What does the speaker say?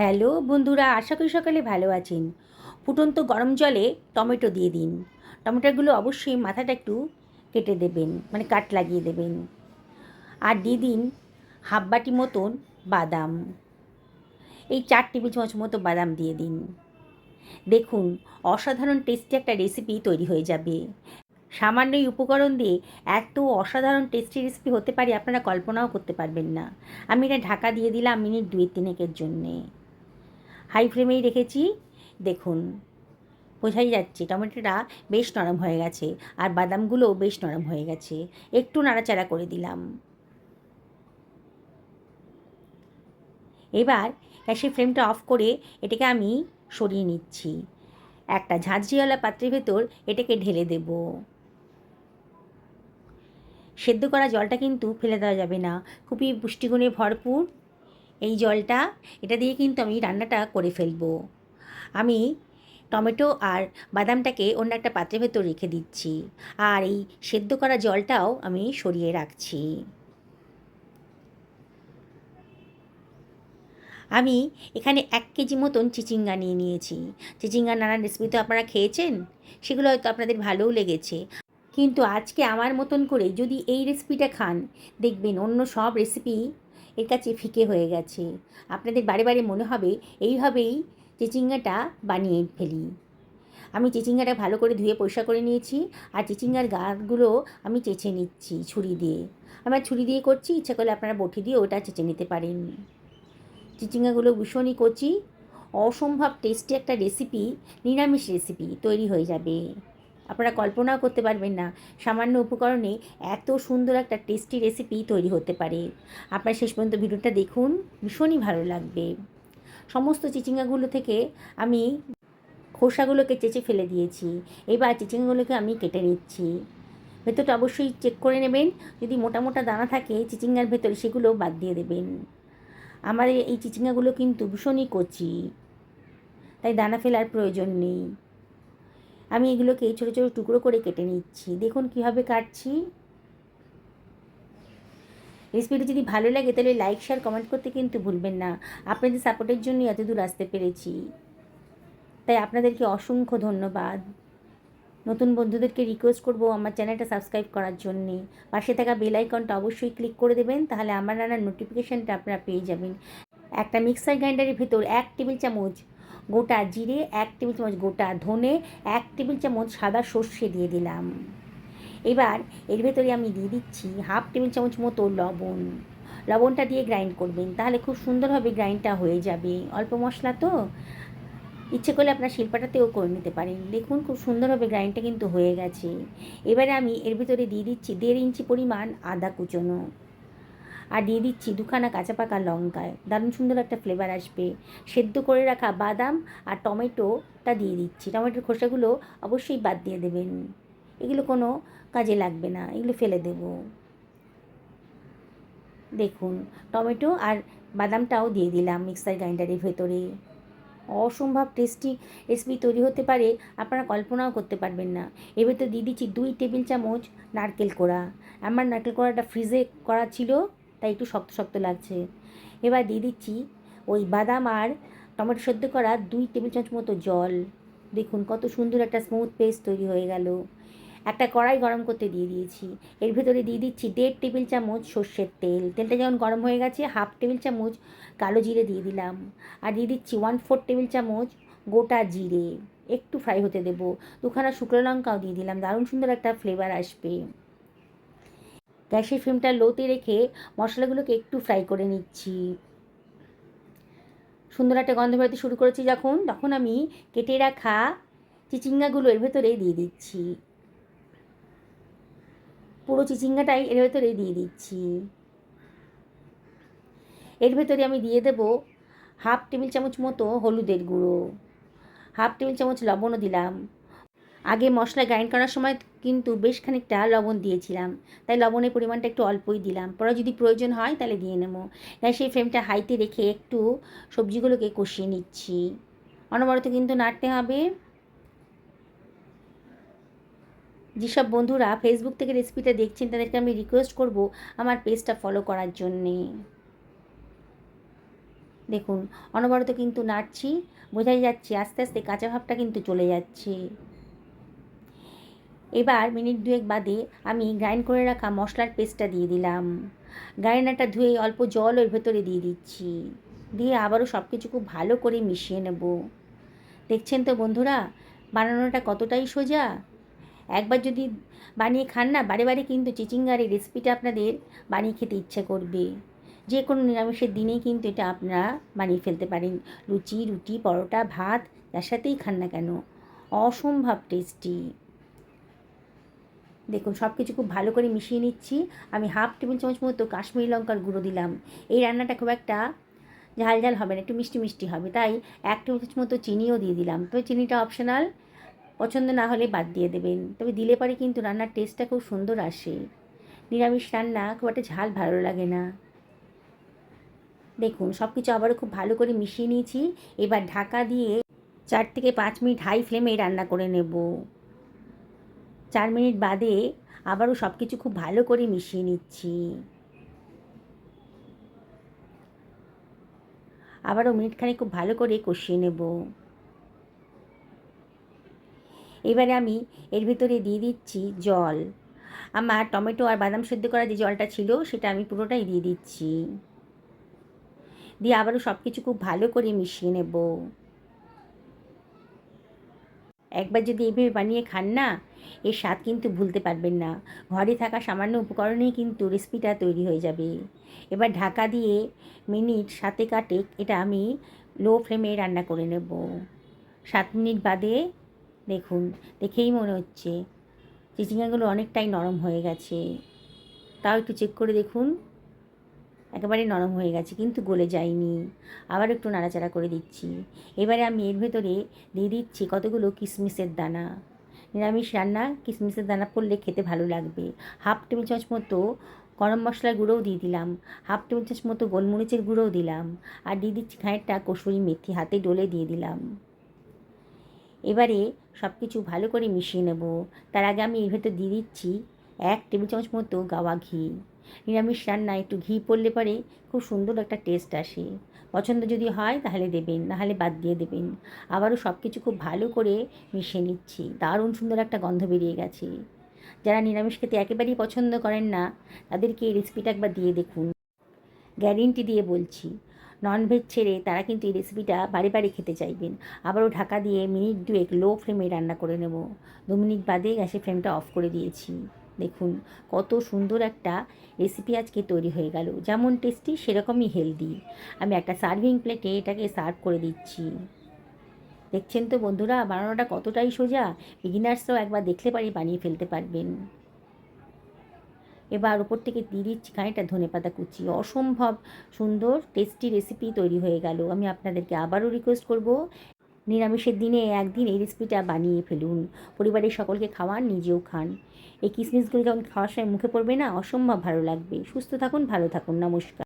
Hello বন্ধুরা, আশা করি সকালে ভালো আছেন। ফুটন্ত গরম জলে টমেটো দিয়ে দিন। টমেটোগুলো অবশ্যই মাথাটা একটু কেটে দেবেন, মানে কাট লাগিয়ে দেবেন। আর দিয়ে দিন হাফ বাটি মতন বাদাম, এই 4 টেবিল চামচ মতো বাদাম দিয়ে দিন। দেখুন, অসাধারণ টেস্টি একটা রেসিপি তৈরি হয়ে যাবে। সামান্য এই উপকরণ দিয়ে এত অসাধারণ টেস্টি রেসিপি হতে পারে আপনারা কল্পনাও করতে পারবেন না। আমি এটা ঢাকা দিয়ে দিলাম মিনিট 2-3 জন্যে। হাই ফ্লেমেই রেখেছি। দেখুন, বোঝাই যাচ্ছে টমেটোটা বেশ নরম হয়ে গেছে আর বাদামগুলোও বেশ নরম হয়ে গেছে। একটু নাড়াচাড়া করে দিলাম। এবার গ্যাসের ফ্লেমটা অফ করে এটাকে আমি সরিয়ে নিচ্ছি। একটা ঝাঁঝরিওয়ালা পাত্রের ভেতর এটাকে ঢেলে দেব। সেদ্ধ করা জলটা কিন্তু ফেলে দেওয়া যাবে না, খুবই পুষ্টিগুণে ভরপুর এই জলটা। এটা দিয়ে কিন্তু আমি রান্নাটা করে ফেলবো। আমি টমেটো আর বাদামটাকে অন্য একটা পাত্রের ভেতর রেখে দিচ্ছি, আর এই সেদ্ধ করা জলটাও আমি সরিয়ে রাখছি। আমি এখানে 1 কেজি মতন চিচিঙ্গা নিয়ে নিয়েছি। চিচিঙ্গার নানান রেসিপি তো আপনারা খেয়েছেন, সেগুলো হয়তো আপনাদের ভালোও লেগেছে। কিন্তু আজকে আমার মতন করে যদি এই রেসিপিটা খান, দেখবেন অন্য সব রেসিপি এর কাছে ফিকে হয়ে গেছে। আপনাদের বারে বারে মনে হবে এইভাবেই চিচিঙ্গাটা বানিয়ে ফেলি। আমি চিচিঙ্গাটা ভালো করে ধুয়ে পরিষ্কার করে নিয়েছি, আর চিচিঙ্গার গাগুলো আমি চেঁচে নিচ্ছি ছুরি দিয়ে। আমার ছুরি দিয়ে করছি, ইচ্ছা করলে আপনারা বটি দিয়ে ওটা চেঁচে নিতে পারেন। চিচিঙ্গাগুলো ভীষণই কচি, অসম্ভব টেস্টি একটা রেসিপি, নিরামিষ রেসিপি তৈরি হয়ে যাবে। আপনারা কল্পনাও করতে পারবেন না সামান্য উপকরণে এত সুন্দর একটা টেস্টি রেসিপি তৈরি হতে পারে। আপনারা শেষ পর্যন্ত ভিডিওটা দেখুন, ভীষণই ভালো লাগবে। সমস্ত চিচিঙ্গাগুলো থেকে আমি খোসাগুলোকে চেঁচে ফেলে দিয়েছি। এবার চিচিঙ্গাগুলোকে আমি কেটে নিচ্ছি। ভেতরটা অবশ্যই চেক করে নেবেন, যদি মোটা মোটা দানা থাকে চিচিঙ্গার ভেতরে সেগুলো বাদ দিয়ে দেবেন। আমার এই চিচিঙ্গাগুলো কিন্তু ভীষণই কচি, তাই দানা ফেলার প্রয়োজন নেই। আমি এগুলোকে ছোটো ছোটো টুকরো করে কেটে নিচ্ছি। দেখুন কীভাবে কাটছি। রেসিপিটি যদি ভালো লাগে তাহলে লাইক শেয়ার কমেন্ট করতে কিন্তু ভুলবেন না। আপনাদের সাপোর্টের জন্যই এত দূর আসতে পেরেছি, তাই আপনাদেরকে অসংখ্য ধন্যবাদ। নতুন বন্ধুদেরকে রিকোয়েস্ট করব আমার চ্যানেলটা সাবস্ক্রাইব করার জন্যে। পাশে থাকা বেল আইকনটা অবশ্যই ক্লিক করে দেবেন, তাহলে আমার রান্নার নোটিফিকেশানটা আপনারা পেয়ে যাবেন। একটা মিক্সার গ্রাইন্ডারের ভেতর 1 টেবিল চামচ গোটা জিরে, 1 টেবিল চামচ গোটা ধনে, 1 টেবিল চামচ সাদা সর্ষে দিয়ে দিলাম। এবার এর ভেতরে আমি দিয়ে দিচ্ছি হাফ 1 টেবিল চামচ মতো লবণ। লবণটা দিয়ে গ্রাইন্ড করবেন, তাহলে খুব সুন্দরভাবে গ্রাইন্ডটা হয়ে যাবে। অল্প মশলা তো, ইচ্ছে করলে আপনার শিলপাটাতেও করে নিতে পারেন। দেখুন খুব সুন্দরভাবে গ্রাইন্ডটা কিন্তু হয়ে গেছে। এবারে আমি এর ভিতরে দিয়ে দিচ্ছি 1.5 ইঞ্চি পরিমাণ আদা কুচোনো, আর দিয়ে দিচ্ছি 2খানা কাঁচা পাকা লঙ্কা। দারুণ সুন্দর একটা ফ্লেভার আসবে। সেদ্ধ করে রাখা বাদাম আর টমেটোটা দিয়ে দিচ্ছি। টমেটোর খোসাগুলো অবশ্যই বাদ দিয়ে দেবেন, এগুলো কোনো কাজে লাগবে না, এগুলো ফেলে দেব। দেখুন টমেটো আর বাদামটাও দিয়ে দিলাম মিক্সার গ্রাইন্ডারের ভেতরে। অসম্ভব টেস্টি রেসিপি তৈরি হতে পারে, আপনারা কল্পনাও করতে পারবেন না। এর ভেতর দিয়ে দিচ্ছি 2 টেবিল চামচ নারকেল কোড়া। আমার নারকেল কোড়াটা ফ্রিজে করা ছিল, তাই একটু শক্ত শক্ত লাগছে। এবার দিয়ে দিচ্ছি ওই বাদাম আর টমেটো সেদ্ধ করা 2 টেবিল চামচ মতো জল। দেখুন কত সুন্দর একটা স্মুথ পেস্ট তৈরি হয়ে গেল। একটা কড়াই গরম করতে দিয়ে দিয়েছি, এর ভেতরে দিয়ে দিচ্ছি 1.5 টেবিল চামচ সর্ষের তেল। তেলটা যখন গরম হয়ে গেছে হাফ 1 টেবিল চামচ কালো জিরে দিয়ে দিলাম, আর দিয়ে দিচ্ছি 1/4 টেবিল চামচ গোটা জিরে। একটু ফ্রাই হতে দেবো। 2খানা শুকনো লঙ্কাও দিয়ে দিলাম, দারুণ সুন্দর একটা ফ্লেভার আসবে। গ্যাসের ফ্লেমটা লোতে রেখে মশলাগুলোকে একটু ফ্রাই করে নিচ্ছি। সুন্দর একটা গন্ধ বেরোতে শুরু করেছি যখন, তখন আমি কেটে রাখা চিচিঙ্গাগুলো এর ভেতরে দিয়ে দিচ্ছি। পুরো চিচিঙ্গাটাই এর ভেতরে দিয়ে দিচ্ছি। এর ভেতরে আমি দিয়ে দেবো হাফ 1 টেবিল চামচ মতো হলুদের গুঁড়ো, হাফ 1 টেবিল চামচ লবণও দিলাম। আগে মশলা গ্রাইন্ড করার সময় কিন্তু বেশ খানিকটা লবণ দিয়েছিলাম, তাই লবণের পরিমাণটা একটু অল্পই দিলাম। পরে যদি প্রয়োজন হয় তাহলে দিয়ে নেব। তাই সেই ফ্লেমটা হাইতে রেখে একটু সবজিগুলোকে কষিয়ে নিচ্ছি। অনবরত কিন্তু নাড়তে হবে। যেসব বন্ধুরা ফেসবুক থেকে রেসিপিটা দেখছেন তাদেরকে আমি রিকোয়েস্ট করব আমার পেজটা ফলো করার জন্যে। দেখুন অনবরত কিন্তু নাড়ছি, বোঝাই যাচ্ছে আস্তে আস্তে কাঁচা ভাবটা কিন্তু চলে যাচ্ছে। এবার মিনিট 2 বাদে আমি গ্রাইন্ড করে রাখা মশলার পেস্টটা দিয়ে দিলাম। গ্রাইন্ডারটা ধুয়ে অল্প জল ওর ভেতরে দিয়ে দিচ্ছি, দিয়ে আবারও সব কিছু খুব ভালো করে মিশিয়ে নেব। দেখছেন তো বন্ধুরা বানানোটা কতটাই সোজা। একবার যদি বানিয়ে খান না, বারে বারে কিন্তু চিচিঙ্গার এই রেসিপিটা আপনাদের বানিয়ে খেতে ইচ্ছে করবে। যে কোনো নিরামিষের দিনেই কিন্তু এটা আপনারা বানিয়ে ফেলতে পারেন। লুচি, রুটি, পরোটা, ভাত যার সাথেই খান না কেন, অসম্ভব টেস্টি। দেখুন সব কিছু খুব ভালো করে মিশিয়ে নিচ্ছি। আমি হাফ টেবিল চামচ মতো কাশ্মীরি লঙ্কার গুঁড়ো দিলাম। এই রান্নাটা খুব একটা ঝাল ঝাল হবে না, একটু মিষ্টি মিষ্টি হবে, তাই 1 টেবিল চামচ মতো চিনিও দিয়ে দিলাম। তবে চিনিটা অপশনাল, পছন্দ না হলে বাদ দিয়ে দেবেন। তবে দিলে পরে কিন্তু রান্নার টেস্টটা খুব সুন্দর আসে। নিরামিষ রান্না খুব একটা ঝাল ভালো লাগে না। দেখুন সব কিছু আবারও খুব ভালো করে মিশিয়ে নিয়েছি। এবার ঢাকা দিয়ে 4 থেকে 5 মিনিট হাই ফ্লেমে রান্না করে নেব। 4 মিনিট বাদে আবারও সব কিছু খুব ভালো করে মিশিয়ে নিচ্ছি। আবারও মিনিটখানেক খুব ভালো করে কষিয়ে নেব। এবারে আমি এর ভিতরে দিয়ে দিচ্ছি জল। আমার টমেটো আর বাদাম সেদ্ধ করা যে জলটা ছিল সেটা আমি পুরোটাই দিয়ে দিচ্ছি। দিয়ে আবারও সব কিছু খুব ভালো করে মিশিয়ে নেব। একবার যদি এইভাবে বানিয়ে খান না, এর স্বাদ কিন্তু ভুলতে পারবেন না। ঘরে থাকা সামান্য উপকরণেই কিন্তু রেসিপিটা তৈরি হয়ে যাবে। এবার ঢাকা দিয়ে মিনিট 7 এটা আমি লো ফ্লেমে রান্না করে নেব। 7 মিনিট বাদে দেখুন, দেখেই মনে হচ্ছে চিচিঙ্গাগুলো অনেকটাই নরম হয়ে গেছে। তাও একটু চেক করে দেখুন, একেবারে নরম হয়ে গেছে কিন্তু গলে যায়নি। আবার একটু নাড়াচাড়া করে দিচ্ছি। এবারে আমি এর ভেতরে দিয়ে দিচ্ছি কতগুলো কিশমিশের দানা। নিরামিষ রান্না কিশমিশের দানা পড়লে খেতে ভালো লাগবে। হাফ টেবিল চামচ মতো গরম মশলার গুঁড়োও দিয়ে দিলাম, হাফ টেবিল চামচ মতো গোলমরিচের গুঁড়োও দিলাম, আর দিয়ে দিচ্ছি খানিকটা কসুরি মেথি হাতে ডলে দিয়ে দিলাম। এবারে সব কিছু ভালো করে মিশিয়ে নেব। তার আগে আমি এর ভেতর দিয়ে দিচ্ছি 1 টেবিল চামচ মতো গাওয়া ঘি। নিরামিষ রান্নায় একটু ঘি পড়লে পরে খুব সুন্দর একটা টেস্ট আসে। পছন্দ যদি হয় তাহলে দেবেন, নাহলে বাদ দিয়ে দেবেন। আবারও সব কিছু খুব ভালো করে মিশিয়ে নিচ্ছি। দারুণ সুন্দর একটা গন্ধ বেরিয়ে গেছে। যারা নিরামিষ খেতে একেবারেই পছন্দ করেন না তাদেরকে এই রেসিপিটা একবার দিয়ে দেখুন। গ্যারেন্টি দিয়ে বলছি, ননভেজ ছেড়ে তারা কিন্তু এই রেসিপিটা বারে বারে খেতে চাইবেন। আবারও ঢাকা দিয়ে মিনিট 2 লো ফ্লেমে রান্না করে নেব। 2 মিনিট বাদে গ্যাসের ফ্লেমটা অফ করে দিয়েছি। দেখুন কত সুন্দর একটা রেসিপি আজকে তৈরি হয়ে গেল। যেমন টেস্টি সেরকমই হেলদি। আমি একটা সার্ভিং প্লেটে এটাকে সার্ভ করে দিচ্ছি। দেখছেন তো বন্ধুরা বানানোটা কতটাই সোজা। বিগিনার্সরাও একবার দেখলে পারে বানিয়ে ফেলতে পারবেন। এবার উপর থেকে দিয়ে দিচ্ছি খানিকটা ধনেপাতা কুচি। অসম্ভব সুন্দর টেস্টি রেসিপি তৈরি হয়ে গেল। আমি আপনাদেরকে আবারও রিকোয়েস্ট করব, নিরামিষের দিনে একদিন এই রেসিপিটা বানিয়ে ফেলুন। পরিবারের সকলকে খাওয়ান, নিজেও খান। এই কিশমিশগুলো যখন খাওয়ার সময় মুখে পড়বে না, অসম্ভব ভালো লাগবে। সুস্থ থাকুন, ভালো থাকুন। নমস্কার।